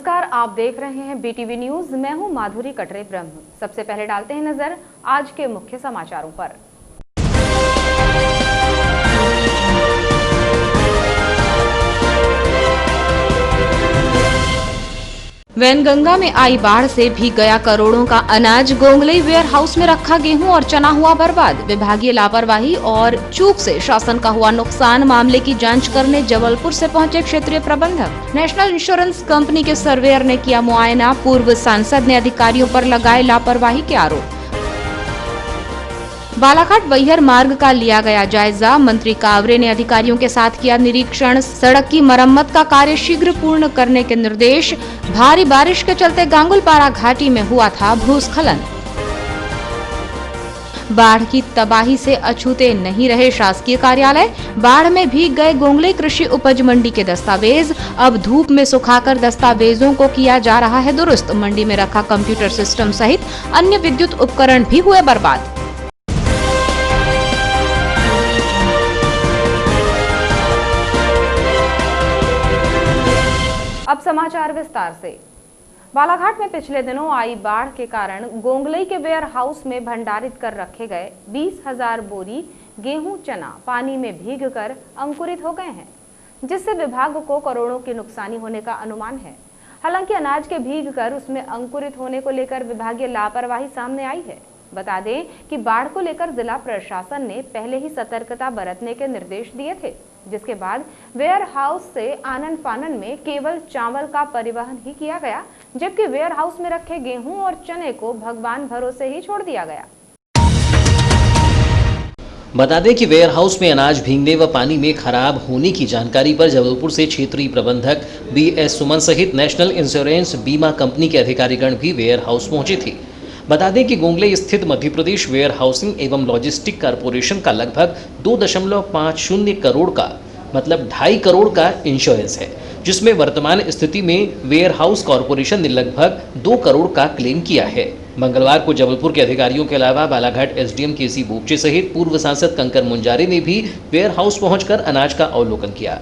नमस्कार, आप देख रहे हैं BTV न्यूज। मैं हूं माधुरी कटरे ब्रह्म। सबसे पहले डालते हैं नजर आज के मुख्य समाचारों पर। वैनगंगा में आई बाढ़ से भीग गया करोड़ों का अनाज। गोंगलई वेयर हाउस में रखा गेहूं और चना हुआ बर्बाद। विभागीय लापरवाही और चूक से शासन का हुआ नुकसान। मामले की जांच करने जबलपुर से पहुंचे क्षेत्रीय प्रबंधक। नेशनल इंश्योरेंस कंपनी के सर्वेयर ने किया मुआयना। पूर्व सांसद ने अधिकारियों पर लगाए लापरवाही के आरोप। बालाघाट वैहर मार्ग का लिया गया जायजा। मंत्री कावरे ने अधिकारियों के साथ किया निरीक्षण। सड़क की मरम्मत का कार्य शीघ्र पूर्ण करने के निर्देश। भारी बारिश के चलते गांगुलपारा घाटी में हुआ था भूस्खलन। बाढ़ की तबाही से अछूते नहीं रहे शासकीय कार्यालय। बाढ़ में भीग गए गोंगलई कृषि उपज मंडी के दस्तावेज। अब धूप में सुखाकर दस्तावेजों को किया जा रहा है दुरुस्त। मंडी में रखा कंप्यूटर सिस्टम सहित अन्य विद्युत उपकरण भी हुए बर्बाद। अब समाचार विस्तार से। बालाघाट में पिछले दिनों आई बाढ़ के कारण गोंगलई के वेयर हाउस में भंडारित कर रखे गए 20,000 बोरी गेहूं चना पानी में भीगकर अंकुरित हो गए हैं, जिससे विभाग को करोड़ों की नुकसानी होने का अनुमान है। हालांकि अनाज के भीगकर उसमें अंकुरित होने को लेकर विभागीय लापरवाही सामने आई है। बता दें कि बाढ़ को लेकर जिला प्रशासन ने पहले ही सतर्कता बरतने के निर्देश दिए थे, जिसके बाद वेयर हाउस से आनन फानन में केवल चावल का परिवहन ही किया गया, जबकि वेयर हाउस में रखे गेहूं और चने को भगवान भरोसे ही छोड़ दिया गया। बता दें कि वेयर हाउस में अनाज भीगने व पानी में खराब होने की जानकारी पर जबलपुर से क्षेत्रीय प्रबंधक BS सुमन सहित नेशनल इंश्योरेंस बीमा कंपनी के अधिकारीगण भी वेयर हाउस पहुंचे थे। बता दें कि गोंगलई स्थित मध्य प्रदेश वेयर हाउसिंग एवं लॉजिस्टिक कॉरपोरेशन का लगभग 2.50 करोड़ का मतलब 2.5 करोड़ का इंश्योरेंस है, जिसमें वर्तमान स्थिति में वेयर हाउस कॉरपोरेशन ने लगभग 2 करोड़ का क्लेम किया है। मंगलवार को जबलपुर के अधिकारियों के अलावा बालाघाट SDM KC बोगचे सहित पूर्व सांसद कंकर मुंजारे ने भी वेयर हाउस पहुंचकर अनाज का अवलोकन किया।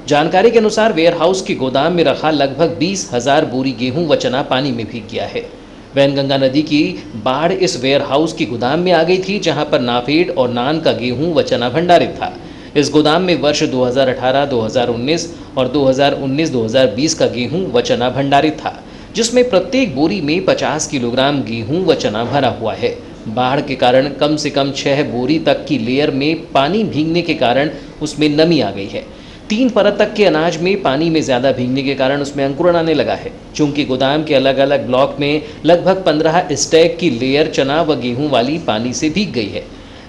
जानकारी के अनुसार वेयर हाउस के गोदाम में रखा लगभग 20,000 बोरी गेहूं व चना पानी में भीग गया है। वैनगंगा नदी की बाढ़ इस वेयर हाउस की गोदाम में आ गई थी, जहां पर नाफेड और नान का गेहूं व चना भंडारित था। इस गोदाम में वर्ष 2018, 2019 और 2019-2020 का गेहूं व चना भंडारित था, जिसमें प्रत्येक बोरी में 50 किलोग्राम गेहूं व चना भरा हुआ है। बाढ़ के कारण कम से कम 6 बोरी तक की लेयर में पानी भीगने के कारण उसमें नमी आ गई है। 3 परत तक के अनाज में पानी में ज़्यादा भीगने के कारण उसमें अंकुरण आने लगा है। चूंकि गोदाम के अलग अलग ब्लॉक में लगभग 15 स्टैक की लेयर चना व गेहूं वाली पानी से भीग गई है।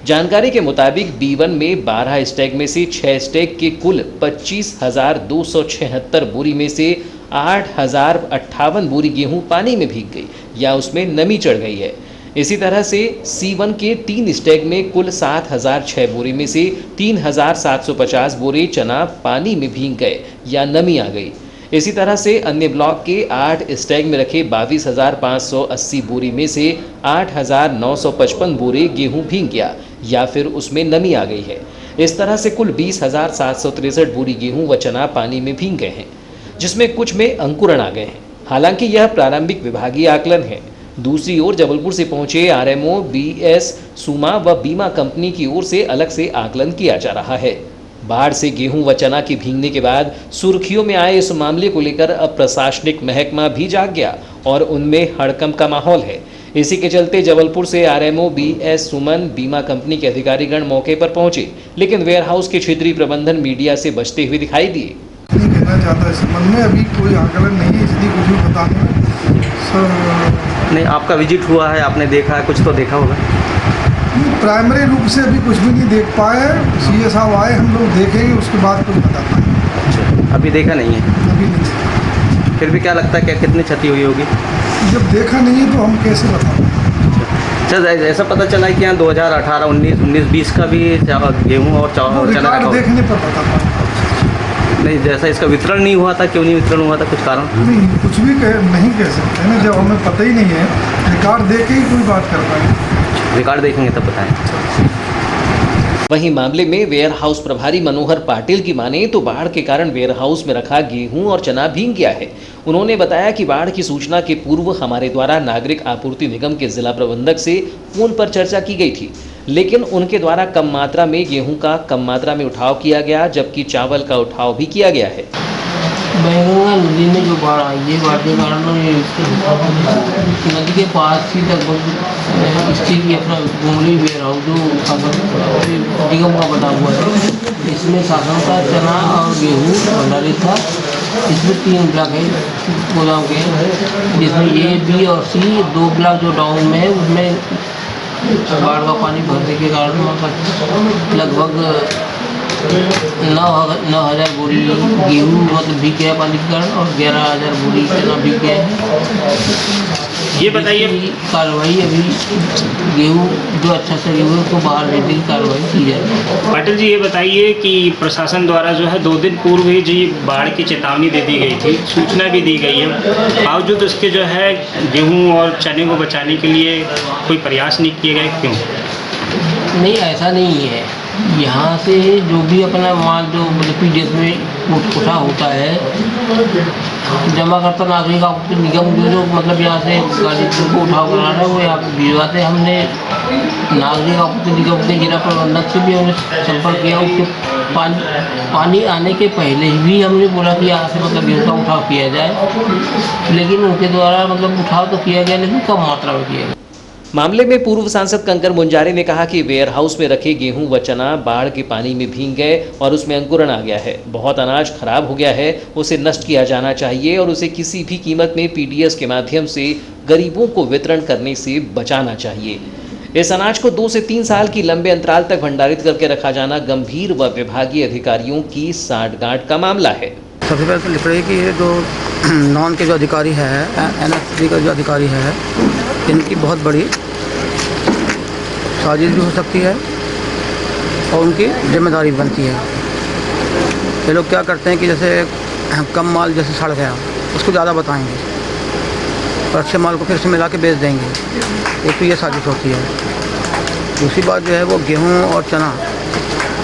जानकारी के मुताबिक B1 में 12 स्टैक में से 6 स्टैक के कुल 25,276 बोरी में से 8,058 बोरी गेहूं पानी में भीग गई या उसमें नमी चढ़ गई है। इसी तरह से C1 के 3 स्टैक में कुल 7,006 बोरी में से 3,750 बोरे चना पानी में भीग गए या नमी आ गई। इसी तरह से अन्य ब्लॉक के 8 स्टैक में रखे 22,580 बोरी में से 8,955 बोरे गेहूं भीग गया या फिर उसमें नमी आ गई है। इस तरह से कुल 20,763 बोरी गेहूं व चना पानी में भीग गए हैं, जिसमें कुछ में अंकुरण आ गए हैं। हालांकि यह प्रारंभिक विभागीय आकलन है। दूसरी ओर जबलपुर से पहुंचे RMO BS सुमा व बीमा कंपनी की ओर से अलग से आकलन किया जा रहा है। बाढ़ से गेहूं व चना के भीगने के बाद सुर्खियों में आए इस मामले को लेकर अब प्रशासनिक महकमा भी जाग गया और उनमें हड़कंप का माहौल है। इसी के चलते जबलपुर से RMO BS सुमन बीमा कंपनी के अधिकारीगण मौके पर पहुंचे, लेकिन वेयर हाउस के क्षेत्रीय प्रबंधन मीडिया से बचते हुए दिखाई दिए। कहना चाहता है इस संबंध में अभी कोई आकलन नहीं है, इसलिए कुछ भी बताने नहीं। आपका विजिट हुआ है, आपने देखा है, कुछ तो देखा होगा। प्राइमरी रूप से अभी कुछ भी नहीं देख पाए। CA साहब आए, हम लोग देखेंगे, उसके बाद कुछ बता पाएंगे। अच्छा, अभी देखा नहीं है? अभी नहीं। फिर भी क्या लगता है, क्या कितनी क्षति हुई होगी? जब देखा नहीं है तो हम कैसे बता पाएंगे। अच्छा, ऐसा पता चला है कि यहाँ 2018, 19, 20 का भी गेहूँ और चावल चना देखने पर बता पाएंगे। नहीं, जैसा इसका वितरण नहीं हुआ था, क्यों नहीं वितरण हुआ था, कुछ कारण? नहीं, कुछ भी नहीं कह सकते ना, जब हमें पता ही नहीं है। रिकॉर्ड देख के ही कोई बात कर पाएंगे। रिकॉर्ड देखेंगे तब बताएं। वहीं मामले में वेयर हाउस प्रभारी मनोहर पाटिल की माने तो बाढ़ के कारण वेयर हाउस में रखा गेहूं और चना भीग गया है। उन्होंने बताया कि बाढ़ की सूचना के पूर्व हमारे द्वारा नागरिक आपूर्ति निगम के जिला प्रबंधक से फोन पर चर्चा की गई थी, लेकिन उनके द्वारा कम मात्रा में गेहूं का कम मात्रा में उठाव किया गया, जबकि चावल का उठाव भी किया गया है। बैंगंगा नदी में जो बाढ़ आई है, बाढ़ के कारण नदी के पास ही लगभग स्थित ये अपना गोंगली वेयर हाउस जो निगम का बना हुआ है, इसमें शासन का चना और गेहूँ भंडारित था। इसमें 3 ब्लॉक है गोदाम के, जिसमें ए, बी और सी 2 ब्लॉक जो डाउन में है उसमें बाढ़ का पानी भरने के कारण लगभग 9,000 बोरी गेहूँ मतलब भीग गया पानी के कारण और 11,000 बोरी चना भीग गया है। ये बताइए कार्रवाई अभी गेहूँ जो अच्छा से गेहूँ उसको बाहर भेजने की कार्रवाई की जाएगी। पाटिल जी, ये बताइए कि प्रशासन द्वारा जो है 2 दिन पूर्व ही जी बाढ़ की चेतावनी दे दी गई थी, सूचना भी दी गई है, बावजूद उसके जो है गेहूँ और चने को बचाने के लिए कोई प्रयास नहीं किए गए, क्यों? नहीं, ऐसा नहीं है। यहाँ से जो भी अपना माल जो PDS में उठा होता है, जमा करता नागरिक आपूर्ति निगम जो मतलब यहाँ से गाड़ी को उठाव करा रहा है वो यहाँ पे भिजवाते। हमने नागरिक आपूर्ति निगम के जिला प्रबंधक से भी हमने संपर्क किया। उसके पानी आने के पहले भी हमने बोला कि यहाँ से मतलब गेहूँ का उठाव किया जाए, लेकिन उनके द्वारा मतलब उठाव तो किया गया लेकिन कम मात्रा में किया गया। मामले में पूर्व सांसद कंकर मुंजारे ने कहा कि वेयर हाउस में रखे गेहूं व चना बाढ़ के पानी में भीग गए और उसमें अंकुरण आ गया है। बहुत अनाज खराब हो गया है, उसे नष्ट किया जाना चाहिए और उसे किसी भी कीमत में PDS के माध्यम से गरीबों को वितरण करने से बचाना चाहिए। इस अनाज को 2 से 3 साल की लंबे अंतराल तक भंडारित करके रखा जाना गंभीर व विभागीय अधिकारियों की सांठगांठ का मामला है। सबसे पहले तो लिख रही है कि ये जो नॉन के जो अधिकारी है, NSD का जो अधिकारी है, इनकी बहुत बड़ी साजिश भी हो सकती है और उनकी जिम्मेदारी बनती है। ये लोग क्या करते हैं कि जैसे कम माल जैसे सड़ गया उसको ज़्यादा बताएंगे और अच्छे माल को फिर से मिला के बेच देंगे। एक तो ये साजिश होती है। दूसरी बात जो है वो गेहूँ और चना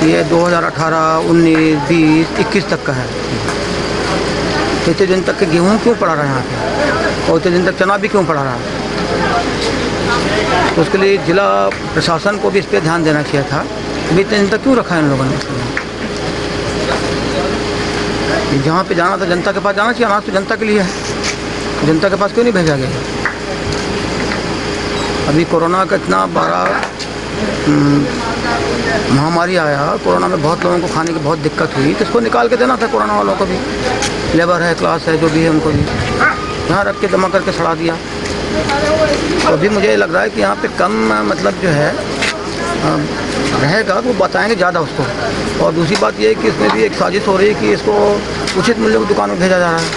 ये 2018, 19, 20, 21 तक का है। इतने दिन तक के गेहूँ क्यों पड़ा रहा है यहाँ पे और इतने दिन तक चना भी क्यों पड़ा रहा है? तो उसके लिए जिला प्रशासन को भी इस पर ध्यान देना चाहिए था कि इतने दिन तक क्यों रखा है इन लोगों ने। जहाँ पे जाना था जनता के पास जाना चाहिए, अनाज तो जनता के लिए है, जनता के पास क्यों नहीं भेजा गया? अभी कोरोना का इतना बड़ा महामारी आया, कोरोना में बहुत लोगों को खाने की बहुत दिक्कत हुई, तो इसको निकाल के देना था कोरोना वालों को भी। लेबर है, क्लास है, जो भी है उनको भी यहाँ रख के जमा करके सड़ा दिया। तो अभी मुझे लग रहा है कि यहाँ पे कम मतलब जो है रहेगा वो बताएंगे ज़्यादा उसको। और दूसरी बात ये है कि इसमें भी एक साजिश हो रही है कि इसको उचित मूल्य की दुकान में भेजा जा रहा है।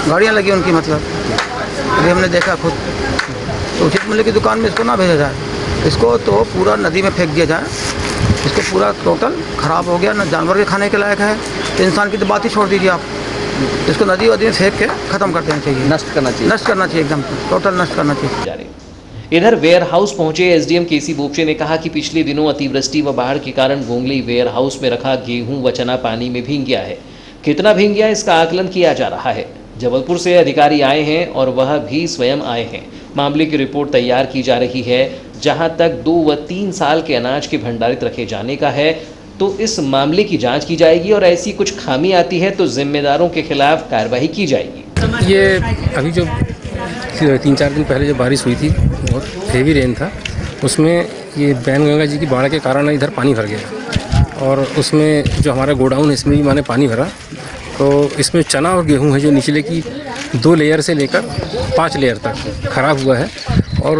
गाड़ियाँ लगी उनकी, मतलब अभी हमने देखा खुद। तो उचित मूल्य की दुकान में इसको ना भेजा जाए, इसको तो पूरा नदी में फेंक दिया जाए। इसको पूरा टोटल ख़राब हो गया, ना जानवर के खाने के लायक है, तो इंसान की तो बात ही छोड़ दीजिए आप। इसको नदी वदी में फेंक के ख़त्म कर देना चाहिए, नष्ट करना चाहिए एकदम टोटल नष्ट करना चाहिए। इधर वेयर हाउस पहुंचे SDM KC बोपचे ने कहा कि पिछले दिनों अतिवृष्टि व बाढ़ के कारण गोंगली वेयर हाउस में रखा गेहूं व चना पानी में भीग गया है। कितना भीग गया इसका आकलन किया जा रहा है। जबलपुर से अधिकारी आए हैं और वह भी स्वयं आए हैं। मामले की रिपोर्ट तैयार की जा रही है। जहां तक 2 व 3 साल के अनाज के भंडारित रखे जाने का है, तो इस मामले की जांच की जाएगी और ऐसी कुछ खामी आती है तो जिम्मेदारों के खिलाफ कार्रवाई की जाएगी। ये अभी जो 3-4 दिन पहले जो बारिश हुई थी, बहुत हेवी रेन था, उसमें ये बैनगंगा जी की बाढ़ के कारण इधर पानी भर गया और उसमें जो हमारा गोडाउन है इसमें भी माने पानी भरा। तो इसमें चना और गेहूं है जो निचले की 2 लेयर से लेकर 5 लेयर तक ख़राब हुआ है और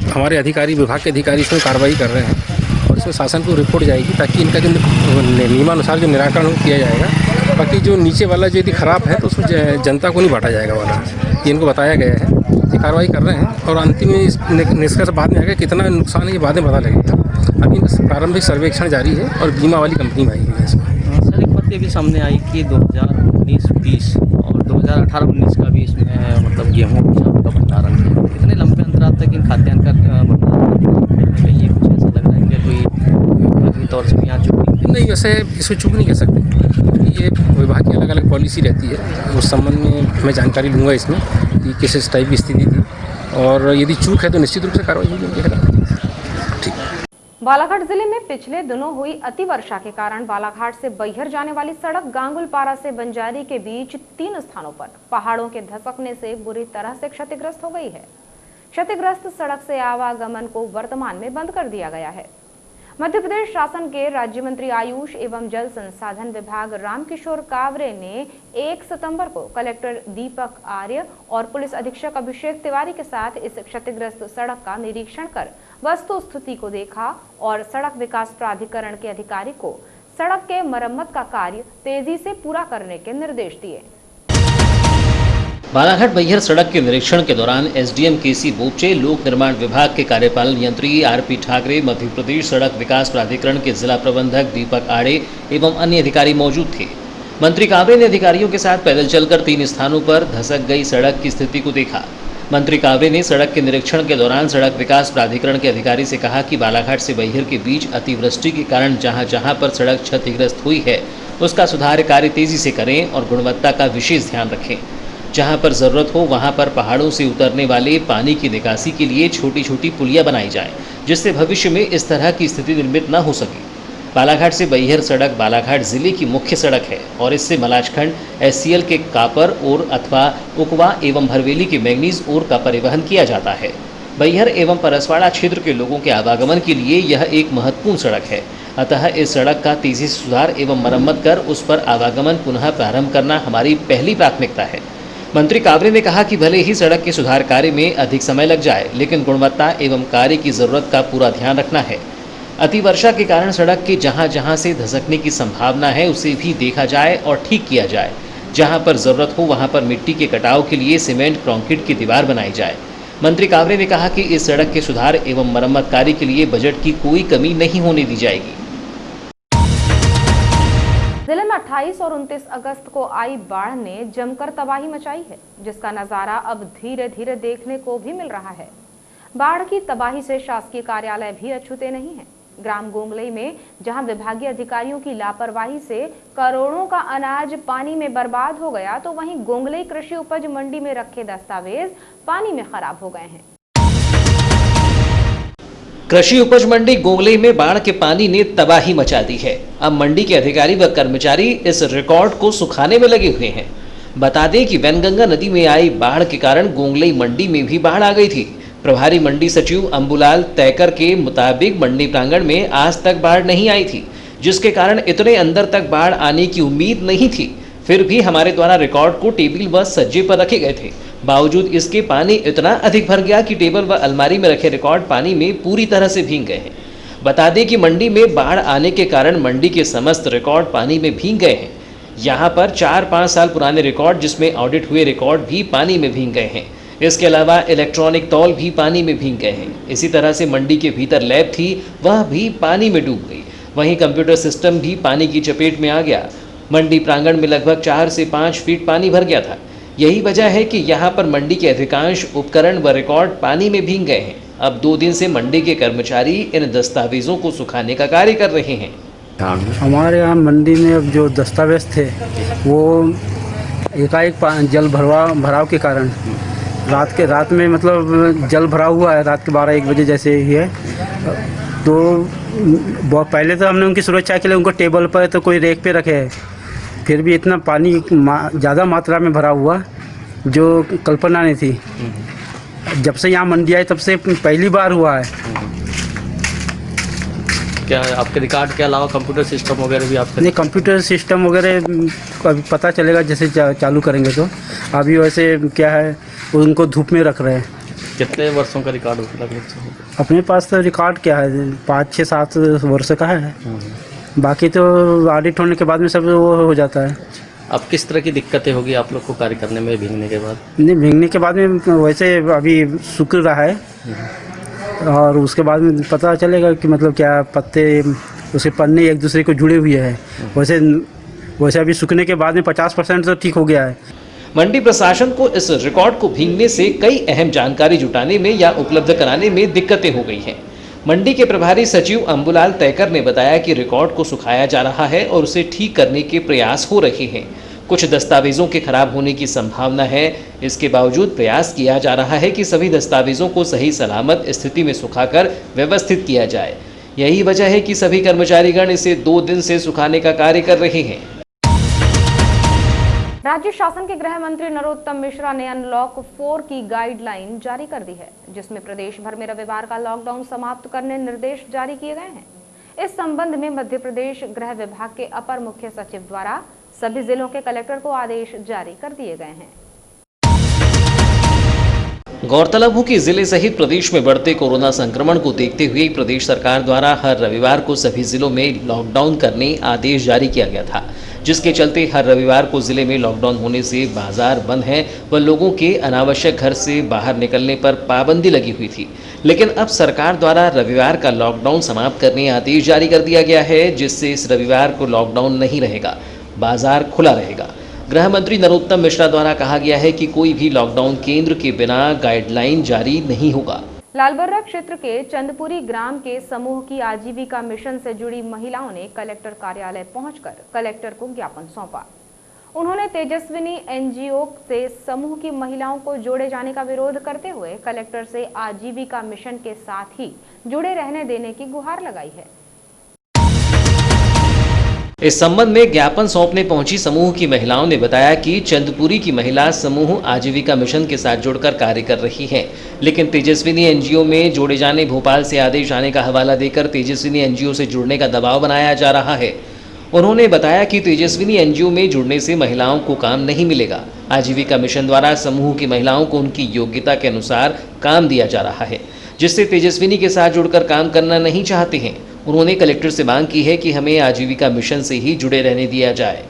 हमारे अधिकारी, विभाग के अधिकारी इसमें कार्रवाई कर रहे हैं और इसमें शासन को रिपोर्ट जाएगी ताकि इनका जो नियमानुसार जो निराकरण हो किया जाएगा। बाकी जो नीचे वाला जो यदि ख़राब है तो उसमें जनता को नहीं बांटा जाएगा वाला, ये इनको बताया गया है। ये कार्रवाई कर रहे हैं और अंतिम में इस निष्कर्ष बाद में आएगा कितना नुकसान है ये बाद में पता लगेगा। अभी प्रारंभिक सर्वेक्षण जारी है और बीमा वाली कंपनी में आई हुई है इसमें। सर, एक बात ये भी सामने आई कि 2019-20 और 2018-19 का भी इसमें मतलब गेहूँ का भंडारण है। कितने लंबे अंतराल तक इन खाद्यान्न का भंडारण है, ये कुछ ऐसा लग रहा है कि कोई तौर से यहाँ चूक नहीं? नहीं, वैसे इसको चूक नहीं कह सकते। ये विभाग की अलग अलग पॉलिसी रहती है, उस संबंध में मैं जानकारी लूँगा इसमें कि किस टाइप की स्थिति थी, और यदि चूक है तो निश्चित रूप से कार्रवाई होगी। ठीक। बालाघाट जिले में पिछले दिनों हुई अति वर्षा के कारण बालाघाट से बैहर जाने वाली सड़क गांगुलपारा से बंजारी के बीच 3 स्थानों पर पहाड़ों के धसकने से बुरी तरह से क्षतिग्रस्त हो गई है। क्षतिग्रस्त सड़क से आवागमन को वर्तमान में बंद कर दिया गया है। मध्य प्रदेश शासन के राज्य मंत्री आयुष एवं जल संसाधन विभाग रामकिशोर कावरे ने 1 सितंबर को कलेक्टर दीपक आर्य और पुलिस अधीक्षक अभिषेक तिवारी के साथ इस क्षतिग्रस्त सड़क का निरीक्षण कर वस्तु स्थिति को देखा और सड़क विकास प्राधिकरण के अधिकारी को सड़क के मरम्मत का कार्य तेजी से पूरा करने के निर्देश दिए। बालाघाट बैहर सड़क के निरीक्षण के दौरान एसडीएम केसी बोपचे, लोक निर्माण विभाग के कार्यपालन यंत्री आरपी ठाकरे, मध्य प्रदेश सड़क विकास प्राधिकरण के जिला प्रबंधक दीपक आड़े एवं अन्य अधिकारी मौजूद थे। मंत्री कावरे ने अधिकारियों के साथ पैदल चलकर 3 स्थानों पर धसक गई सड़क की स्थिति को देखा। मंत्री कावरे ने सड़क के निरीक्षण के दौरान सड़क विकास प्राधिकरण के अधिकारी से कहा कि बालाघाट से बैहर के बीच अतिवृष्टि के कारण जहां पर सड़क क्षतिग्रस्त हुई है उसका सुधार कार्य तेजी से करें और गुणवत्ता का विशेष ध्यान रखें। जहां पर जरूरत हो वहां पर पहाड़ों से उतरने वाले पानी की निकासी के लिए छोटी छोटी पुलियां बनाई जाएं, जिससे भविष्य में इस तरह की स्थिति निर्मित न हो सके। बालाघाट से बैहर सड़क बालाघाट जिले की मुख्य सड़क है और इससे मलाजखंड एससीएल के कापर ओर अथवा उकवा एवं भरवेली के मैंगनीज ओर का परिवहन किया जाता है। बैहर एवं परसवाड़ा क्षेत्र के लोगों के आवागमन के लिए यह एक महत्वपूर्ण सड़क है। अतः इस सड़क का तेजी से सुधार एवं मरम्मत कर उस पर आवागमन पुनः प्रारंभ करना हमारी पहली प्राथमिकता है। मंत्री कावरे ने कहा कि भले ही सड़क के सुधार कार्य में अधिक समय लग जाए, लेकिन गुणवत्ता एवं कार्य की जरूरत का पूरा ध्यान रखना है। अतिवर्षा के कारण सड़क के जहां से धसकने की संभावना है उसे भी देखा जाए और ठीक किया जाए। जहां पर जरूरत हो वहां पर मिट्टी के कटाव के लिए सीमेंट कंक्रीट की दीवार बनाई जाए। मंत्री कावरे ने कहा कि इस सड़क के सुधार एवं मरम्मत कार्य के लिए बजट की कोई कमी नहीं होने दी जाएगी। जिले में 28 और 29 अगस्त को आई बाढ़ ने जमकर तबाही मचाई है, जिसका नजारा अब धीरे धीरे देखने को भी मिल रहा है। बाढ़ की तबाही से शासकीय कार्यालय भी अछूते नहीं हैं। ग्राम गोंगलई में जहां विभागीय अधिकारियों की लापरवाही से करोड़ों का अनाज पानी में बर्बाद हो गया, तो वहीं गोंगलई कृषि उपज मंडी में रखे दस्तावेज पानी में खराब हो गए हैं। कृषि उपज मंडी गोंगलई में बाढ़ के पानी ने तबाही मचा दी है। अब मंडी के अधिकारी व कर्मचारी इस रिकॉर्ड को सुखाने में लगे हुए हैं। बता दें कि वैनगंगा नदी में आई बाढ़ के कारण गोंगलई मंडी में भी बाढ़ आ गई थी। प्रभारी मंडी सचिव अंबुलाल तैकर के मुताबिक मंडी प्रांगण में आज तक बाढ़ नहीं आई थी, जिसके कारण इतने अंदर तक बाढ़ आने की उम्मीद नहीं थी। फिर भी हमारे द्वारा रिकॉर्ड को टेबल व सज्जे पर रखे गए थे। बावजूद इसके पानी इतना अधिक भर गया कि टेबल व अलमारी में रखे रिकॉर्ड पानी में पूरी तरह से भीग गए हैं। बता दें कि मंडी में बाढ़ आने के कारण मंडी के समस्त रिकॉर्ड पानी में भीग गए हैं। यहाँ पर 4-5 साल पुराने रिकॉर्ड जिसमें ऑडिट हुए रिकॉर्ड भी पानी में भीग गए हैं। इसके अलावा इलेक्ट्रॉनिक तौल भी पानी में भीग गए हैं। इसी तरह से मंडी के भीतर लैब थी, वह भी पानी में डूब गई। वहीं कंप्यूटर सिस्टम भी पानी की चपेट में आ गया। मंडी प्रांगण में लगभग 4 से 5 फीट पानी भर गया था। यही वजह है कि यहाँ पर मंडी के अधिकांश उपकरण व रिकॉर्ड पानी में भीग गए हैं। अब 2 दिन से मंडी के कर्मचारी इन दस्तावेजों को सुखाने का कार्य कर रहे हैं। हमारे यहाँ मंडी में अब जो दस्तावेज थे वो एकाएक जल भराव के कारण रात में मतलब जल भरा हुआ है। रात के 12-1 बजे जैसे ही है, तो बहुत पहले तो हमने उनकी सुरक्षा के लिए उनको टेबल पर तो कोई रेक पे रखे है, फिर भी इतना पानी ज़्यादा मात्रा में भरा हुआ जो कल्पना नहीं थी। जब से यहाँ मंडी आई तब से पहली बार हुआ है। क्या आपके रिकॉर्ड के अलावा कंप्यूटर सिस्टम वगैरह भी आपके? नहीं, कंप्यूटर सिस्टम वगैरह अभी पता चलेगा जैसे चालू करेंगे। तो अभी वैसे क्या है, उनको धूप में रख रहे हैं। कितने वर्षों का रिकॉर्ड होगा? अपने पास तो रिकॉर्ड क्या है 5-6-7 वर्ष का है। बाकी तो ऑडिट होने के बाद में सब वो हो जाता है। अब किस तरह की दिक्कतें होगी आप लोग को कार्य करने में भीगने के बाद? नहीं, भीगने के बाद में वैसे अभी सूख रहा है और उसके बाद में पता चलेगा कि मतलब क्या पत्ते उसके पन्ने एक दूसरे को जुड़े हुए हैं। वैसे अभी सूखने के बाद में 50% तो ठीक हो गया है। मंडी प्रशासन को इस रिकॉर्ड को भीगने से कई अहम जानकारी जुटाने में या उपलब्ध कराने में दिक्कतें हो गई हैं। मंडी के प्रभारी सचिव अंबुलाल तैकर ने बताया कि रिकॉर्ड को सुखाया जा रहा है और उसे ठीक करने के प्रयास हो रहे हैं। कुछ दस्तावेजों के खराब होने की संभावना है, इसके बावजूद प्रयास किया जा रहा है कि सभी दस्तावेजों को सही सलामत स्थिति में सुखाकर व्यवस्थित किया जाए। यही वजह है कि सभी कर्मचारीगण इसे 2 दिन से सुखाने का कार्य कर रहे हैं। राज्य शासन के गृह मंत्री नरोत्तम मिश्रा ने अनलॉक 4 की गाइडलाइन जारी कर दी है, जिसमें प्रदेश भर में रविवार का लॉकडाउन समाप्त करने निर्देश जारी किए गए हैं। इस संबंध में मध्य प्रदेश गृह विभाग के अपर मुख्य सचिव द्वारा सभी जिलों के कलेक्टर को आदेश जारी कर दिए गए हैं। गौरतलब हो कि जिले सहित प्रदेश में बढ़ते कोरोना संक्रमण को देखते हुए प्रदेश सरकार द्वारा हर रविवार को सभी जिलों में लॉकडाउन करने आदेश जारी किया गया था, जिसके चलते हर रविवार को जिले में लॉकडाउन होने से बाजार बंद हैं व लोगों के अनावश्यक घर से बाहर निकलने पर पाबंदी लगी हुई थी। लेकिन अब सरकार द्वारा रविवार का लॉकडाउन समाप्त करने आदेश जारी कर दिया गया है, जिससे इस रविवार को लॉकडाउन नहीं रहेगा, बाजार खुला रहेगा। गृह मंत्री नरोत्तम मिश्रा द्वारा कहा गया है कि कोई भी लॉकडाउन केंद्र के बिना गाइडलाइन जारी नहीं होगा। लालबर्रा क्षेत्र के चंदपुरी ग्राम के समूह की आजीविका मिशन से जुड़ी महिलाओं ने कलेक्टर कार्यालय पहुंचकर कलेक्टर को ज्ञापन सौंपा। उन्होंने तेजस्विनी एनजीओ से समूह की महिलाओं को जोड़े जाने का विरोध करते हुए कलेक्टर से आजीविका मिशन के साथ ही जुड़े रहने देने की गुहार लगाई है। इस संबंध में ज्ञापन सौंपने पहुंची समूह की महिलाओं ने बताया कि चंदपुरी की महिला समूह आजीविका मिशन के साथ जुड़कर कार्य कर रही हैं, लेकिन तेजस्विनी एनजीओ में जोड़े जाने भोपाल से आदेश आने का हवाला देकर तेजस्विनी एनजीओ से जुड़ने का दबाव बनाया जा रहा है। उन्होंने बताया कि तेजस्विनी एनजीओ में जुड़ने से महिलाओं को काम नहीं मिलेगा। आजीविका मिशन द्वारा समूह की महिलाओं को उनकी योग्यता के अनुसार काम दिया जा रहा है, जिससे तेजस्विनी के साथ जुड़कर काम करना नहीं चाहते हैं। उन्होंने कलेक्टर से मांग की है कि हमें आजीविका मिशन से ही जुड़े रहने दिया जाए।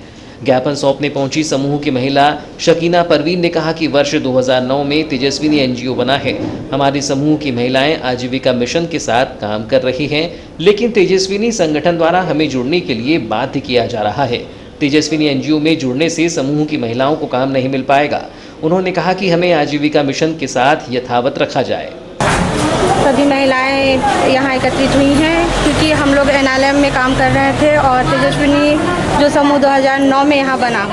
ज्ञापन सौंपने पहुंची समूह की महिला शकीना परवीन ने कहा कि वर्ष 2009 में तेजस्विनी एनजीओ बना है। हमारे समूह की महिलाएं आजीविका मिशन के साथ काम कर रही हैं, लेकिन तेजस्विनी संगठन द्वारा हमें जुड़ने के लिए बाध्य किया जा रहा है। तेजस्विनी एनजीओ में जुड़ने से समूह की महिलाओं को काम नहीं मिल पाएगा। उन्होंने कहा कि हमें आजीविका मिशन के साथ यथावत रखा जाए। सभी महिलाएं यहाँ एकत्रित हुई हैं क्योंकि हम लोग एनआलएम में काम कर रहे थे और तेजस्विनी जो समूह 2009 में यहाँ बना,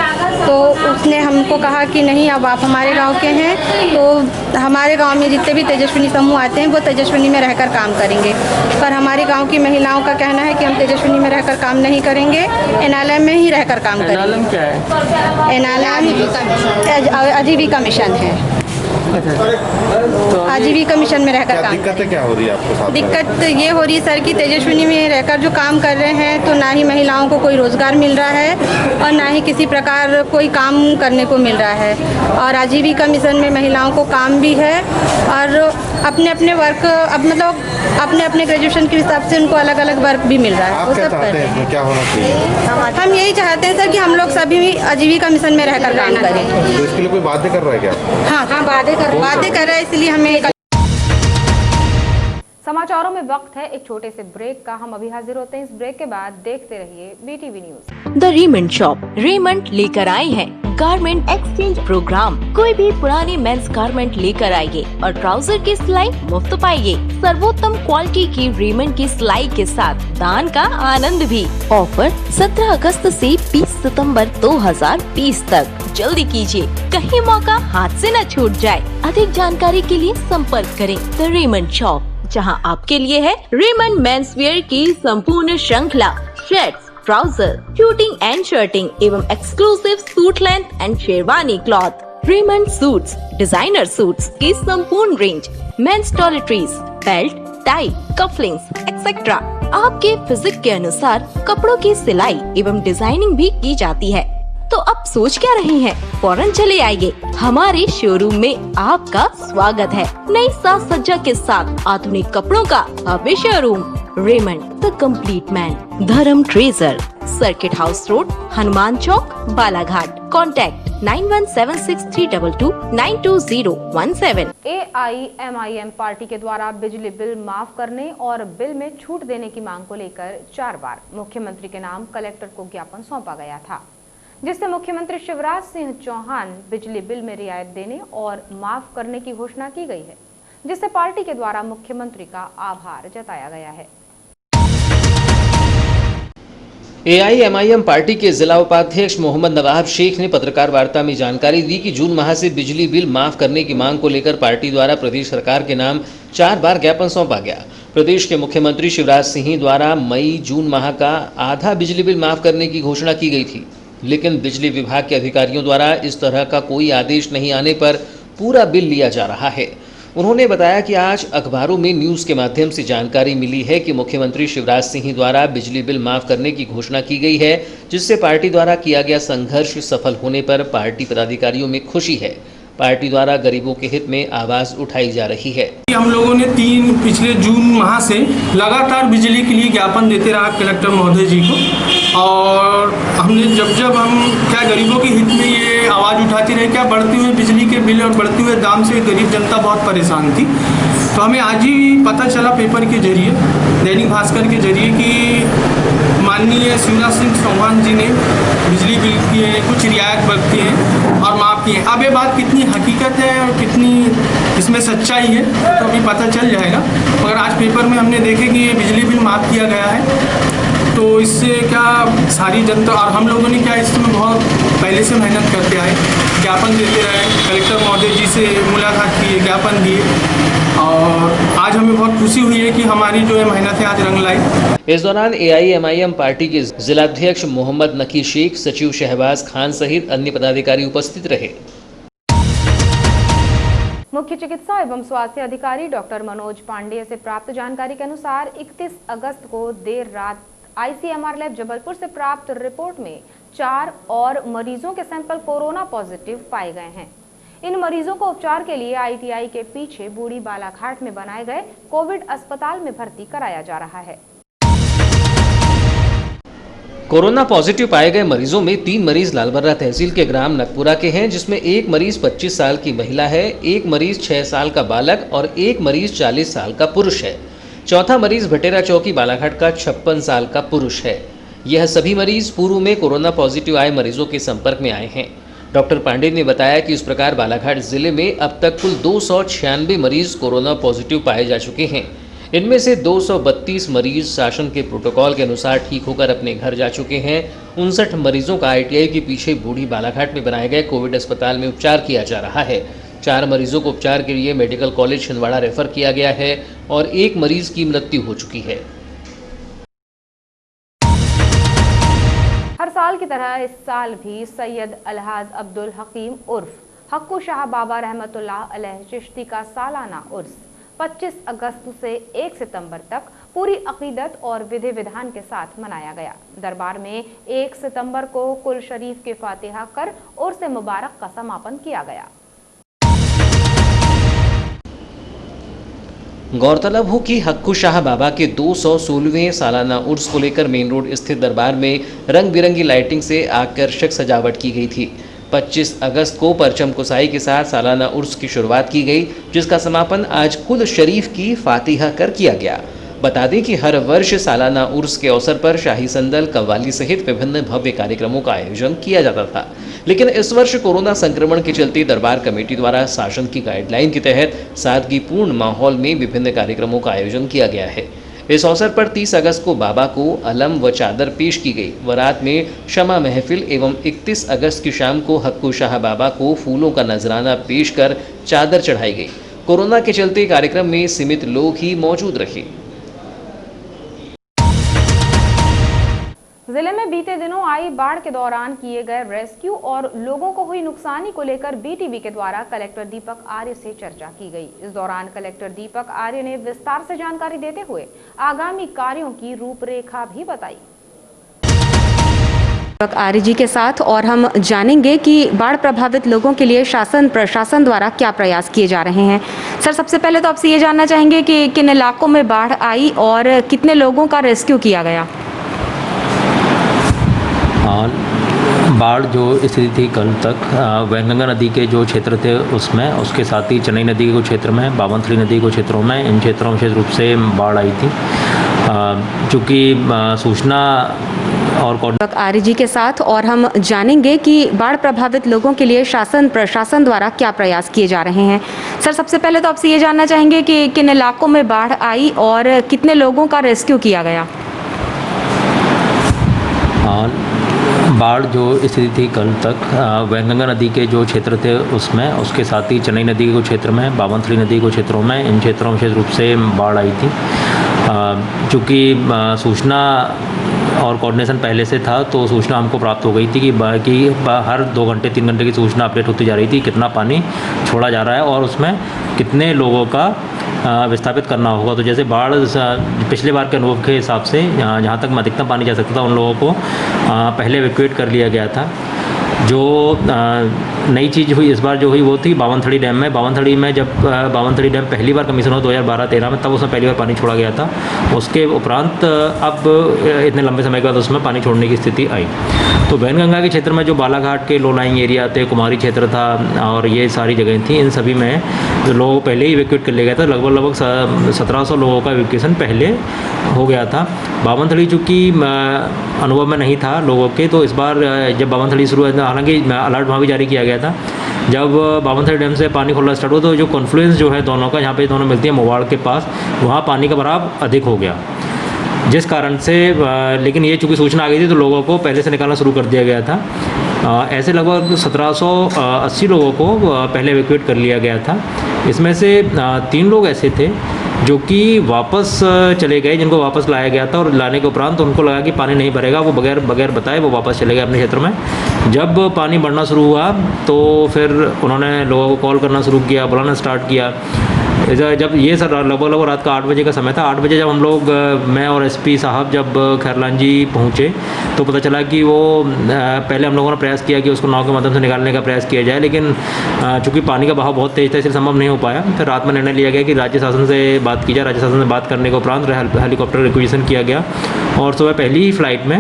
तो उसने हमको कहा कि नहीं, अब आप हमारे गांव के हैं तो हमारे गांव में जितने भी तेजस्विनी समूह आते हैं वो तेजस्विनी में रहकर काम करेंगे। पर हमारे गांव की महिलाओं का कहना है कि हम तेजस्विनी में रहकर काम नहीं करेंगे, एनआलएम में ही रहकर काम करेंगे। एनआलएम क्या है? एनआलएम आजीविका मिशन है। तो आजीविका मिशन में रहकर काम। दिक्कतें क्या हो रही है आपको साथ? दिक्कत ये हो रही है सर कि तेजस्विनी में रहकर जो काम कर रहे हैं तो ना ही महिलाओं को कोई रोजगार मिल रहा है और ना ही किसी प्रकार कोई काम करने को मिल रहा है। और आजीविका मिशन में महिलाओं को काम भी है और अपने अपने वर्क मतलब अपने अपने ग्रेजुएशन के हिसाब से उनको अलग अलग वर्क भी मिल रहा है। आप क्या चाहते हैं, इसमें क्या होना चाहिए? हम यही चाहते हैं सर कि हम लोग सभी आजीविका मिशन में रहकर काम करें। तो इसके लिए कोई बाध्य कर रहा है क्या? हाँ, बातें कर रहा है, इसलिए हमें। समाचारों में वक्त है एक छोटे से ब्रेक का। हम अभी हाजिर होते हैं इस ब्रेक के बाद। देखते रहिए BTV news. The Raymond shop Raymond लेकर आए हैं गारमेंट एक्सचेंज प्रोग्राम। कोई भी पुराने मेंस गारमेंट लेकर आइए और ट्राउजर की सिलाई मुफ्त पाइए। सर्वोत्तम क्वालिटी की रेमंड की सिलाई के साथ दान का आनंद भी। ऑफर 17 अगस्त से 20 सितंबर 2020 तक। जल्दी कीजिए, कहीं मौका हाथ से न छूट जाए। अधिक जानकारी के लिए संपर्क करें द रेमंड शॉप, जहां आपके लिए है रेमंड मेंसवेयर की संपूर्ण श्रृंखला, shirts, trouser, suiting and shirting एवं exclusive suit length and sherwani cloth. Raymond suits, designer suits की संपूर्ण range, men's toiletries, belt, tie, cufflinks etcetera. आपके फिजिक के अनुसार कपड़ों की सिलाई एवं डिजाइनिंग भी की जाती है। तो अब सोच क्या रहे हैं, फौरन चले आइए। हमारे शोरूम में आपका स्वागत है। नई साज सज्जा के साथ आधुनिक कपड़ों का भव्य showroom. Raymond the complete man, Dharam treasure, circuit house road, Hanuman Chowk, Balaghat. Contact 917632292017। AIMIM party के द्वारा बिजली बिल माफ करने और बिल में छूट देने की मांग को लेकर 4 बार मुख्यमंत्री के नाम कलेक्टर को ज्ञापन सौंपा गया था, जिससे मुख्यमंत्री शिवराज सिंह चौहान बिजली बिल में रियायत देने और माफ करने की घोषणा की गई है। जिससे पार्टी के द्वारा मुख्यमंत्री का आभार जताया गया है। AIMIM पार्टी के जिला उपाध्यक्ष मोहम्मद नवाब शेख ने पत्रकार वार्ता में जानकारी दी कि जून माह से बिजली बिल माफ करने की मांग को लेकर पार्टी द्वारा प्रदेश सरकार के नाम 4 बार ज्ञापन सौंपा गया। प्रदेश के मुख्यमंत्री शिवराज सिंह द्वारा मई जून माह का आधा बिजली बिल माफ करने की घोषणा की गई थी, लेकिन बिजली विभाग के अधिकारियों द्वारा इस तरह का कोई आदेश नहीं आने पर पूरा बिल लिया जा रहा है। उन्होंने बताया कि आज अखबारों में न्यूज़ के माध्यम से जानकारी मिली है कि मुख्यमंत्री शिवराज सिंह द्वारा बिजली बिल माफ करने की घोषणा की गई है, जिससे पार्टी द्वारा किया गया संघर्ष सफल होने पर पार्टी पदाधिकारियों में खुशी है। पार्टी द्वारा गरीबों के हित में आवाज़ उठाई जा रही है। हम लोगों ने पिछले जून माह से लगातार बिजली के लिए ज्ञापन देते रहा कलेक्टर महोदय जी को, और हमने जब हम क्या गरीबों के हित में ये आवाज़ उठाती रहे, क्या बढ़ते हुए बिजली के बिल और बढ़ते हुए दाम से गरीब जनता बहुत परेशान थी। तो हमें आज ही पता चला पेपर के जरिए, दैनिक भास्कर के जरिए, कि माननीय शिवराज सिंह चौहान जी ने बिजली बिल की कुछ रियायत बरती है और माफ़ किए। अब ये बात कितनी हकीकत है और कितनी इसमें सच्चाई है तो अभी पता चल जाएगा, मगर आज पेपर में हमने देखे कि ये बिजली बिल माफ़ किया गया है। तो इससे क्या सारी जनता और हम लोगों ने क्या इसमें बहुत पहले से मेहनत करते आए, ज्ञापन देते रहे, कलेक्टर महोदय जी से मुलाकात की, ज्ञापन दिए, और आज हमें बहुत खुशी हुई है कि हमारी जो है मेहनत है आज रंग लाई। इस दौरान AIMIM पार्टी के जिलाध्यक्ष मोहम्मद नकी शेख, सचिव शहबाज खान सहित अन्य पदाधिकारी उपस्थित रहे। मुख्य चिकित्सा एवं स्वास्थ्य अधिकारी डॉक्टर मनोज पांडेय से प्राप्त जानकारी के अनुसार 31 अगस्त को देर रात ICMR लैब जबलपुर से प्राप्त रिपोर्ट में 4 और मरीजों के सैंपल कोरोना पॉजिटिव पाए गए हैं। इन मरीजों को उपचार के लिए ITI के पीछे बूढ़ी बालाघाट में बनाए गए कोविड अस्पताल में भर्ती कराया जा रहा है। कोरोना पॉजिटिव पाए गए मरीजों में 3 मरीज लालबर्रा तहसील के ग्राम नकपुरा के हैं, जिसमें एक मरीज 25 साल की महिला है, एक मरीज 6 साल का बालक और एक मरीज 40 साल का पुरुष है। चौथा मरीज भटेरा चौकी बालाघाट का 56 साल का पुरुष है। यह सभी मरीज पूर्व में कोरोना पॉजिटिव आए मरीजों के संपर्क में आए हैं। डॉक्टर पांडे ने बताया कि इस प्रकार बालाघाट जिले में अब तक कुल 296 मरीज कोरोना पॉजिटिव पाए जा चुके हैं। इनमें से 232 मरीज शासन के प्रोटोकॉल के अनुसार ठीक होकर अपने घर जा चुके हैं। 59 मरीजों का ITI के पीछे बूढ़ी बालाघाट में बनाए गए कोविड अस्पताल में उपचार किया जा रहा है। 4 मरीजों को उपचार के लिए मेडिकल कॉलेज छिंदवाड़ा रेफर किया गया है और एक मरीज की मृत्यु हो चुकी है। हर साल की तरह इस साल भी सैयद अलहाज अब्दुल हकीम उर्फ हक्कू शाह बाबा रहमतुल्लाह अलैह चिश्ती का सालाना उर्स 25 अगस्त से 1 सितंबर तक पूरी अकीदत और विधि विधान के साथ मनाया गया। दरबार में 1 सितंबर को कुल शरीफ के फातिहा कर उर्स मुबारक का समापन किया गया। गौरतलब हो कि हक्कू शाह बाबा के 216वें सालाना उर्स को लेकर मेन रोड स्थित दरबार में रंग बिरंगी लाइटिंग से आकर्षक सजावट की गई थी। 25 अगस्त को परचम कुसाई के साथ सालाना उर्स की शुरुआत की गई, जिसका समापन आज कुल शरीफ की फातिहा कर किया गया। बता दें कि हर वर्ष सालाना उर्स के अवसर पर शाही संदल, कव्वाली सहित विभिन्न भव्य कार्यक्रमों का आयोजन किया जाता था, लेकिन इस वर्ष कोरोना संक्रमण के चलते दरबार कमेटी द्वारा शासन की गाइडलाइन के तहत सादगीपूर्ण माहौल में विभिन्न कार्यक्रमों का आयोजन किया गया है। इस अवसर पर 30 अगस्त को बाबा को अलम व चादर पेश की गई। वरात में शमा महफिल एवं 31 अगस्त की शाम को हक्कू शाह बाबा को फूलों का नजराना पेश कर चादर चढ़ाई गई। कोरोना के चलते कार्यक्रम में सीमित लोग ही मौजूद रहे। जिले में बीते दिनों आई बाढ़ के दौरान किए गए रेस्क्यू और लोगों को हुई नुकसानी को लेकर BTV के द्वारा कलेक्टर दीपक आर्य से चर्चा की गई। इस दौरान कलेक्टर दीपक आर्य ने विस्तार से जानकारी देते हुए आगामी कार्यों की रूपरेखा भी बताई। दीपक आर्य जी के साथ और हम जानेंगे कि बाढ़ प्रभावित लोगों के लिए शासन प्रशासन द्वारा क्या प्रयास किए जा रहे हैं। सर, सबसे पहले तो आपसे ये जानना चाहेंगे कि किन इलाकों में बाढ़ आई और कितने लोगों का रेस्क्यू किया गया। बाढ़ जो स्थिति थी कल तक वैनगंगा नदी के जो क्षेत्र थे उसमें, उसके साथ ही चेन्नई नदी के कुछ क्षेत्र में, बावनथली नदी के क्षेत्रों में, इन क्षेत्रों में विशेष रूप से बाढ़ आई थी। चूँकि सूचना दीपक आर्य जी के साथ और हम जानेंगे कि बाढ़ प्रभावित लोगों के लिए शासन प्रशासन द्वारा क्या प्रयास किए जा रहे हैं। सर, सबसे पहले तो आपसे ये जानना चाहेंगे कि किन इलाकों में बाढ़ आई और कितने लोगों का रेस्क्यू किया गया। बाढ़ जो स्थिति थी कल तक वैनगंगा नदी के जो क्षेत्र थे उसमें, उसके साथ ही चेन्नई नदी के कुछ क्षेत्र में, बावनथड़ी नदी के क्षेत्रों में, इन क्षेत्रों में विशेष रूप से बाढ़ आई थी। चूँकि सूचना और कोऑर्डिनेशन पहले से था तो सूचना हमको प्राप्त हो गई थी कि हर 2 घंटे 3 घंटे की सूचना अपडेट होती जा रही थी, कितना पानी छोड़ा जा रहा है और उसमें कितने लोगों का विस्थापित करना होगा। तो जैसे बाढ़ पिछले बार के अनुभव के हिसाब से जहाँ तक अधिकतम पानी जा सकता था उन लोगों को पहले इवैक्यूएट कर लिया गया था। जो नई चीज़ हुई इस बार जो हुई वो थी बावनथड़ी डैम में। बावनथड़ी में जब बावनथड़ी डैम पहली बार कमीशन हुआ 2012-13 में, तब उसमें पहली बार पानी छोड़ा गया था। उसके उपरांत अब इतने लंबे समय के बाद उसमें पानी छोड़ने की स्थिति आई। तो वैनगंगा के क्षेत्र में जो बालाघाट के लो लाइंग एरिया थे, कुमारी क्षेत्र था और ये सारी जगह थी, इन सभी में जो लोग पहले ही इवैक्यूएट कर लिया गया था। लगभग 1700 लोगों का इवैक्यूएशन पहले हो गया था। बावनथड़ी चूँकि अनुभव में नहीं था लोगों के, तो इस बार जब बावनथड़ी शुरू हुआ, हालांकि अलर्ट वहाँ भी जारी किया गया था। जब बावनथड़ी डैम से पानी खोलना स्टार्ट हुआ तो जो कॉन्फ्लुएंस जो है दोनों का, जहाँ पे दोनों मिलती है मोवाड़ के पास, वहाँ पानी का बहाव अधिक हो गया, जिस कारण से लेकिन ये चूँकि सूचना आ गई थी तो लोगों को पहले से निकालना शुरू कर दिया गया था। ऐसे लगभग 1780 लोगों को पहले इवैक्यूएट कर लिया गया था। इसमें से 3 लोग ऐसे थे जो कि वापस चले गए, जिनको वापस लाया गया था और लाने के उपरांत उनको लगा कि पानी नहीं भरेगा, वो बगैर बताए वो वापस चले गए अपने क्षेत्र में। जब पानी बढ़ना शुरू हुआ तो फिर उन्होंने लोगों को कॉल करना शुरू किया, बुलाना स्टार्ट किया। जब ये सर लगभग रात का 8 बजे का समय था। 8 बजे जब हम लोग, मैं और एसपी साहब जब खैरलान जी पहुँचे तो पता चला कि वो पहले हम लोगों ने प्रयास किया कि उसको नाव के माध्यम से निकालने का प्रयास किया जाए, लेकिन चूँकि पानी का बहाव बहुत तेज़ था इसलिए संभव नहीं हो पाया। फिर रात में निर्णय लिया गया कि राज्य शासन से बात की जाए। राज्य शासन से बात करने के उपरांत हेलीकॉप्टर रिक्विजिशन किया गया और सुबह पहली ही फ्लाइट में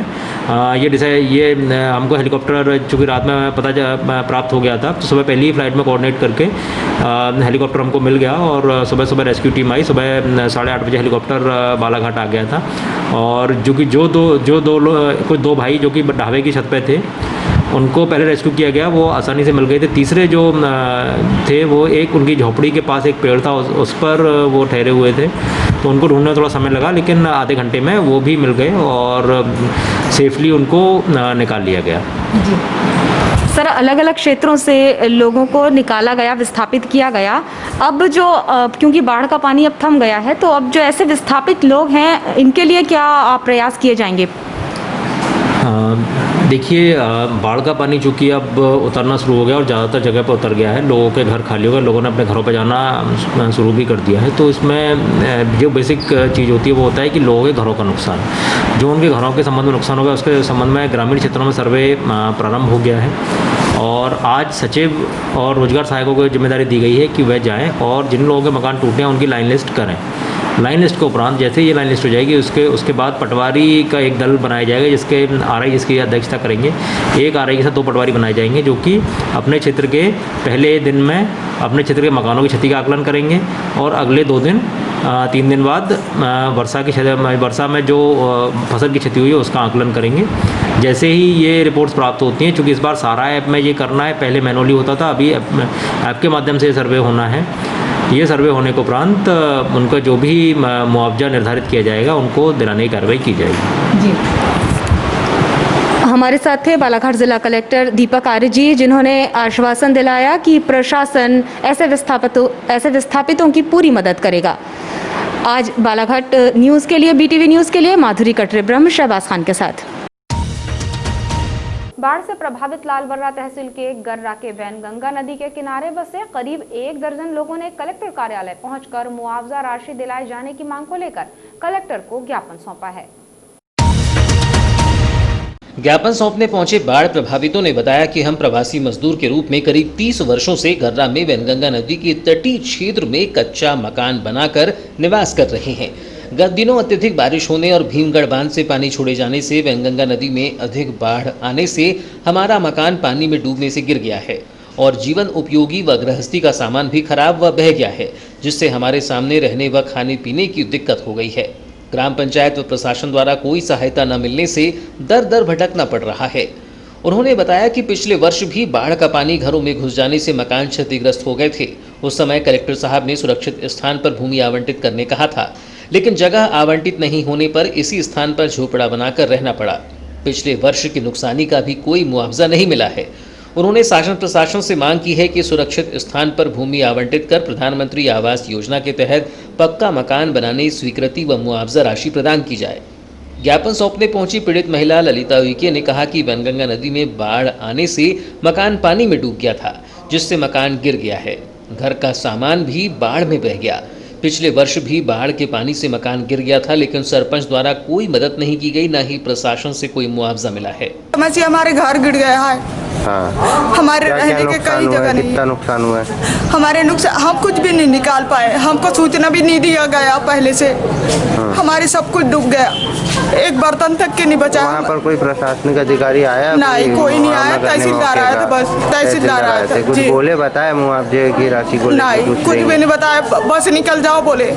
ये हमको हेलीकॉप्टर, चूँकि रात में पता प्राप्त हो गया था, तो सुबह पहली ही फ्लाइट में कोऑर्डिनेट करके हेलीकॉप्टर हमको मिल गया और सुबह रेस्क्यू टीम आई। सुबह 8:30 बजे हेलीकॉप्टर बालाघाट आ गया था और जो कुछ 2 भाई जो कि ढाबे की छत पे थे उनको पहले रेस्क्यू किया गया, वो आसानी से मिल गए थे। तीसरे जो थे वो एक उनकी झोपड़ी के पास एक पेड़ था, उस पर वो ठहरे हुए थे, तो उनको ढूंढने में थोड़ा समय लगा, लेकिन आधे घंटे में वो भी मिल गए और सेफली उनको निकाल लिया गया। सर, अलग अलग क्षेत्रों से लोगों को निकाला गया, विस्थापित किया गया। अब जो क्योंकि बाढ़ का पानी अब थम गया है, तो अब जो ऐसे विस्थापित लोग हैं इनके लिए क्या प्रयास किए जाएंगे? देखिए, बाढ़ का पानी चूँकि अब उतरना शुरू हो गया और ज़्यादातर जगह पर उतर गया है, लोगों के घर खाली हो गए, लोगों ने अपने घरों पर जाना शुरू भी कर दिया है। तो इसमें जो बेसिक चीज़ होती है वो होता है कि लोगों के घरों का नुकसान, जो उनके घरों के संबंध में नुकसान होगा उसके संबंध में ग्रामीण क्षेत्रों में सर्वे प्रारंभ हो गया है और आज सचिव और रोजगार सहायकों को जिम्मेदारी दी गई है कि वह जाएँ और जिन लोगों के मकान टूटे हैं उनकी लाइन लिस्ट करें। लाइन लिस्ट के उपरांत जैसे ये लाइन लिस्ट हो जाएगी उसके बाद पटवारी का एक दल बनाया जाएगा, जिसके आरआई इसकी अध्यक्षता करेंगे। एक आरआई के साथ 2 पटवारी बनाए जाएंगे जो कि अपने क्षेत्र के पहले दिन में अपने क्षेत्र के मकानों की क्षति का आकलन करेंगे और अगले 3 दिन बाद वर्षा में जो फसल की क्षति हुई है उसका आकलन करेंगे। जैसे ही ये रिपोर्ट्स प्राप्त होती हैं, चूँकि इस बार सारा ऐप में ये करना है, पहले मैनुअली होता था, अभी ऐप के माध्यम से सर्वे होना है। ये सर्वे होने के उपरांत उनका जो भी मुआवजा निर्धारित किया जाएगा उनको दिलाने की कार्रवाई की जाएगी। जी, हमारे साथ थे बालाघाट जिला कलेक्टर दीपक आर्य जी, जिन्होंने आश्वासन दिलाया कि प्रशासन ऐसे विस्थापितों की पूरी मदद करेगा। आज बालाघाट न्यूज़ के लिए, BTV न्यूज़ के लिए माधुरी कटरे ब्रह्म, शहबाज खान के साथ। बाढ़ से प्रभावित लालबर्रा तहसील के गर्रा के वैनगंगा नदी के किनारे बसे करीब 1 दर्जन लोगों ने कलेक्टर कार्यालय पहुंचकर मुआवजा राशि दिलाए जाने की मांग को लेकर कलेक्टर को ज्ञापन सौंपा है। ज्ञापन सौंपने पहुंचे बाढ़ प्रभावितों ने बताया कि हम प्रवासी मजदूर के रूप में करीब 30 वर्षों से गर्रा में वैनगंगा नदी के तटीय क्षेत्र में कच्चा मकान बनाकर निवास कर रहे हैं। गत दिनों अत्यधिक बारिश होने और भीमगढ़ बांध से पानी छोड़े जाने से वैनगंगा नदी में अधिक बाढ़ आने से हमारा मकान पानी में डूबने से गिर गया है और जीवन उपयोगी व गृहस्थी का सामान भी खराब व बह गया है, जिससे हमारे सामने रहने व खाने पीने की दिक्कत हो गई है। ग्राम पंचायत व प्रशासन द्वारा कोई सहायता न मिलने से दर दर भटकना पड़ रहा है। उन्होंने बताया कि पिछले वर्ष भी बाढ़ का पानी घरों में घुस जाने से मकान क्षतिग्रस्त हो गए थे। उस समय कलेक्टर साहब ने सुरक्षित स्थान पर भूमि आवंटित करने कहा था, लेकिन जगह आवंटित नहीं होने पर इसी स्थान पर झोपड़ा बनाकर रहना पड़ा। पिछले वर्ष की नुकसानी का भी कोई मुआवजा नहीं मिला है। उन्होंने शासन प्रशासन से मांग की है कि सुरक्षित स्थान पर भूमि आवंटित कर प्रधानमंत्री आवास योजना के तहत पक्का मकान बनाने स्वीकृति व मुआवजा राशि प्रदान की जाए। ज्ञापन सौंपने पहुंची पीड़ित महिला ललिता उइके ने कहा कि वैनगंगा नदी में बाढ़ आने से मकान पानी में डूब गया था, जिससे मकान गिर गया है। घर का सामान भी बाढ़ में बह गया। पिछले वर्ष भी बाढ़ के पानी से मकान गिर गया था, लेकिन सरपंच द्वारा कोई मदद नहीं की गई, न ही प्रशासन से कोई मुआवजा मिला है। हमारे घर गिर गया है। हाँ। हमारे रहने के कई जगह नहीं। कितना नुकसान हुआ है? हमारे नुकसान हम कुछ भी नहीं निकाल पाए, हमको सूचना भी नहीं दिया गया पहले से। हाँ। हमारे सब कुछ डूब गया, एक बर्तन तक के नहीं बचा। वहाँ पर कोई प्रशासनिक अधिकारी आया? नहीं, कोई नहीं आया। तहसीलदार आया था, बस तहसीलदार आया था। कुछ बोले, बताया मुआवजे की राशि को? नहीं, कुछ भी नहीं बताया, बस निकल जाओ बोले।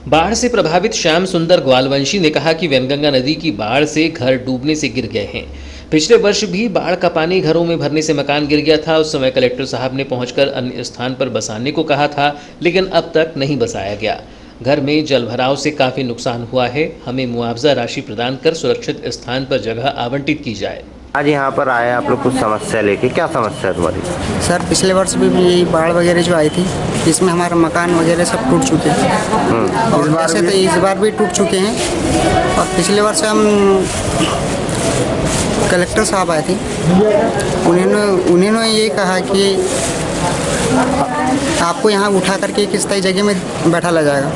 बाढ़ से प्रभावित श्याम सुंदर ग्वालवंशी ने कहा कि वैनगंगा नदी की बाढ़ से घर डूबने से गिर गए हैं। पिछले वर्ष भी बाढ़ का पानी घरों में भरने से मकान गिर गया था। उस समय कलेक्टर साहब ने पहुंचकर अन्य स्थान पर बसाने को कहा था, लेकिन अब तक नहीं बसाया गया। घर में जल भराव से काफी नुकसान हुआ है। हमें मुआवजा राशि प्रदान कर सुरक्षित स्थान पर जगह आवंटित की जाए। आज यहाँ पर आए आप लोग कुछ समस्या लेके, क्या समस्या है तुम्हारी? सर, पिछले वर्ष भी यही बाढ़ वगैरह जो आई थी, इसमें हमारा मकान वगैरह सब टूट चुके हैं। और वैसे तो इस बार भी टूट चुके हैं। और पिछले वर्ष हम कलेक्टर साहब आए थे, उन्होंने ये कहा कि आपको यहाँ उठा करके एक स्थायी जगह में बैठा ला जाएगा।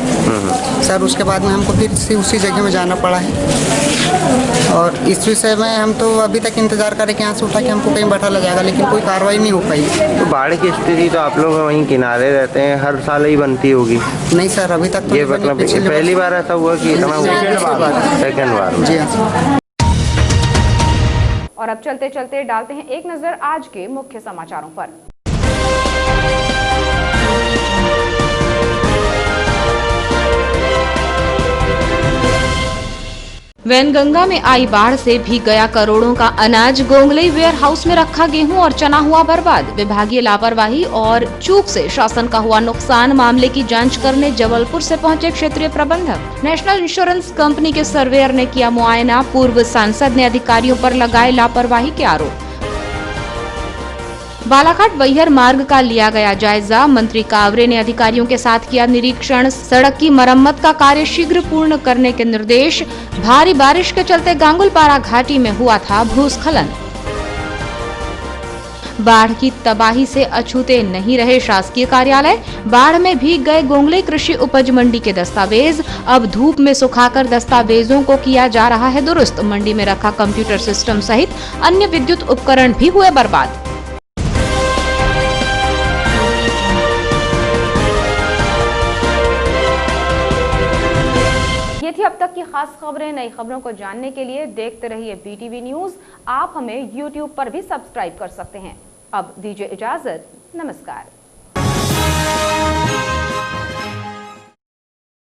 सर, उसके बाद में हमको फिर से उसी जगह में जाना पड़ा है। और इस विषय में हम तो अभी तक इंतजार करें कि यहाँ से उठा के हमको कहीं बैठा ला जाएगा, लेकिन कोई कार्रवाई नहीं हो पाई। तो बाढ़ की स्थिति तो आप लोग वहीं किनारे रहते हैं, हर साल ही बनती होगी? नहीं सर, अभी तक तो ये मतलब पहली बार ऐसा हुआ कि सेकंड बार? जी हाँ। और अब चलते चलते डालते हैं एक नजर आज के मुख्य समाचारों पर। वैनगंगा में आई बाढ़ से भीग गया करोड़ों का अनाज। गोंगलई वेयर हाउस में रखा गेहूं और चना हुआ बर्बाद। विभागीय लापरवाही और चूक से शासन का हुआ नुकसान। मामले की जांच करने जबलपुर से पहुंचे क्षेत्रीय प्रबंधक। नेशनल इंश्योरेंस कंपनी के सर्वेयर ने किया मुआयना। पूर्व सांसद ने अधिकारियों पर लगाए लापरवाही के आरोप। बालाघाट वैहर मार्ग का लिया गया जायजा। मंत्री कावरे ने अधिकारियों के साथ किया निरीक्षण। सड़क की मरम्मत का कार्य शीघ्र पूर्ण करने के निर्देश। भारी बारिश के चलते गांगुलपारा घाटी में हुआ था भूस्खलन। बाढ़ की तबाही से अछूते नहीं रहे शासकीय कार्यालय। बाढ़ में भीग गए गोंगलई कृषि उपज मंडी के दस्तावेज। अब धूप में सुखाकर दस्तावेजों को किया जा रहा है दुरुस्त। मंडी में रखा कंप्यूटर सिस्टम सहित अन्य विद्युत उपकरण भी हुए बर्बाद। ये थी अब तक की खास खबरें। नई खबरों को जानने के लिए देखते रहिए BTV न्यूज। आप हमें YouTube पर भी सब्सक्राइब कर सकते हैं। अब दीजिए इजाजत, नमस्कार।